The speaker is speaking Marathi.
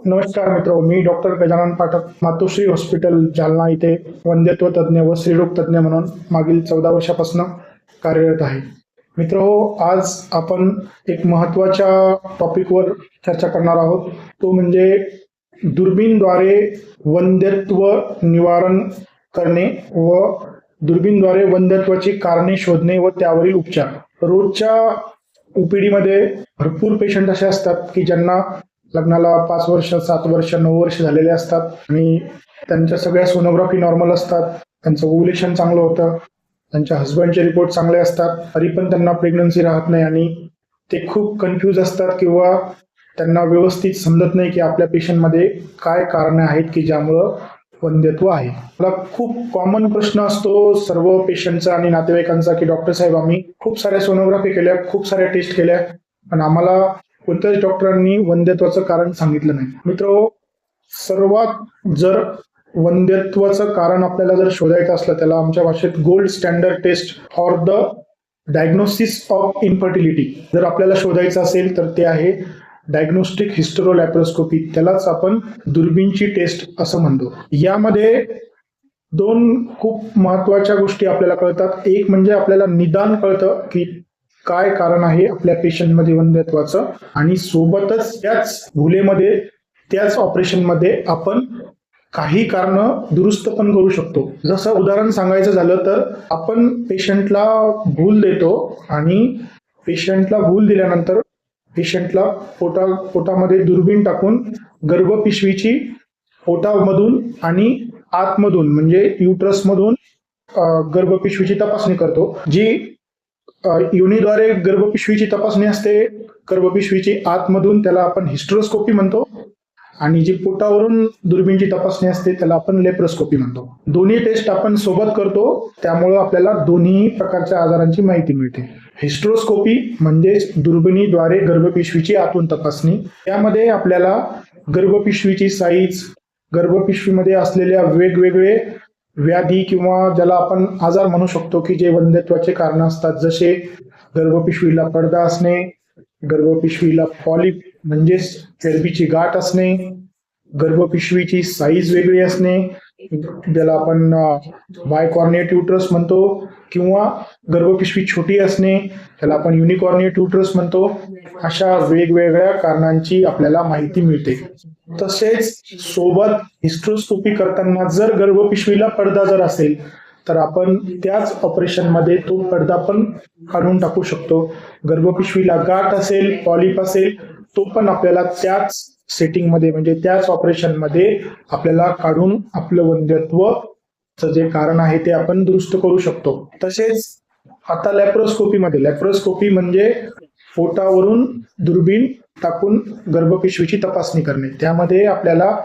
नमस्कार मित्र, मी डॉक्टर गजानन पाठक, मातोश्री हॉस्पिटल जालना इथे वंध्यत्व तज्ज्ञ व स्त्रीरोग तज्ज्ञ म्हणून मागील 14 वर्षापासून कार्यरत आहे. मित्र आज आपण एक महत्त्वाच्या टॉपिकवर चर्चा करणार आहोत. तो म्हणजे दुर्बीणद्वारे वंध्यत्व निवारण करणे व दुर्बीणद्वारे वंध्यत्वाची कारणे शोधणे व त्यावरील उपचार. रोजच्या ओपीडीमध्ये भरपूर पेशंट असे असतात की ज्यांना लग्नाला 5 वर्ष, 7 वर्ष, 9 वर्ष झालेले असतात आणि त्यांच्या सगळ्या सोनोग्राफी नॉर्मल असतात, त्यांचं ओव्युलेशन चांगलं होतं, त्यांच्या हस्बंडचे रिपोर्ट चांगले असतात, तरी पण त्यांना प्रेग्नन्सी राहत नाही आणि ते खूप कन्फ्यूज असतात किंवा त्यांना व्यवस्थित समजत नाही की आपल्या पेशंटमध्ये काय कारणं आहेत की ज्यामुळं वंध्यत्व आहे. मला खूप कॉमन प्रश्न असतो सर्व पेशंटचा आणि नातेवाईकांचा की डॉक्टर साहेब, आम्ही खूप साऱ्या सोनोग्राफी केल्या, खूप साऱ्या टेस्ट केल्या, पण आम्हाला कोणत्याच डॉक्टरांनी वंध्यत्वाचं कारण सांगितलं नाही. मित्र, सर्वात जर वंध्यत्वाचं कारण आपल्याला जर शोधायचं असलं, त्याला आमच्या भाषेत gold standard test for the diagnosis of infertility जर आपल्याला शोधायचं असेल तर ते आहे डायग्नोस्टिक हिस्टेरोलॅप्रोस्कोपी. त्यालाच आपण दुर्बीणची टेस्ट असं म्हणतो. यामध्ये 2 खूप महत्वाच्या गोष्टी आपल्याला कळतात. एक म्हणजे आपल्याला निदान कळतं की काय कारण आहे आपल्या पेशंटमध्ये वंध्यत्वाचं, आणि सोबतच त्याच भुलेमध्ये, त्याच ऑपरेशनमध्ये आपण काही कारणं दुरुस्त पण करू शकतो. जसं उदाहरण सांगायचं झालं तर आपण पेशंटला भूल देतो आणि पेशंटला भूल दिल्यानंतर पेशंटला पोटामध्ये दुर्बीण टाकून गर्भपिशवीची पोटामधून आणि आतमधून म्हणजे युट्रसमधून गर्भपिशवीची तपासणी करतो. जी योनीद्वारे गर्भपिशवीची तपासणी असते गर्भपिशवीची आतमधून, त्याला आपण हिस्टेरोस्कोपी म्हणतो, आणि जी पोटावरून दुर्बीणची तपासणी असते त्याला आपण लेप्रोस्कोपी म्हणतो. दोन्ही टेस्ट आपण सोबत करतो, त्यामुळे आपल्याला दोन्ही प्रकारच्या आजारांची माहिती मिळते. हिस्टेरोस्कोपी म्हणजेच दुर्बिणीद्वारे गर्भपिशवीची आतून तपासणी. त्यामध्ये आपल्याला गर्भपिशवीची साईज, गर्भपिशवीमध्ये असलेल्या वेगवेगळे व्याधी किंवा ज्याला आपण आजार म्हणू शकतो की जे वंध्यत्वाचे कारण असतात, जसे गर्भपिशवीला पडदा असणे, गर्भपिशवीला पॉलिप म्हणजेच चरबीची गाठ असणे, गर्भपिशवीची साईज वेगळी असणे ज्याला आपण बायकॉर्निएट युट्रस म्हणतो, किंवा गर्भपिशवी छोटी असणे त्याला आपण युनिकॉर्निएट युट्रस म्हणतो. अशा वेगवेगळ्या कारणांची आपल्याला माहिती मिळते. तसेच सोबत हिस्टेरोस्कोपी करताना जर गर्भपिशवीला पडदा जर असेल तर आपण त्याच ऑपरेशनमध्ये तो पडदा पण काढून टाकू शकतो. गर्भपिशवीला गाठ असेल, पॉलिप असेल, तो पण आपल्याला त्याच सेटिंगमध्ये म्हणजे त्याच ऑपरेशनमध्ये आपल्याला काढून आपलं वंध्यत्वचं जे कारण आहे ते आपण दुरुस्त करू शकतो. तसेच आता लॅप्रोस्कोपी म्हणजे पोटावरून दुर्बीण टाकून गर्भपिशवीची तपासणी करणे. त्यामध्ये आपल्याला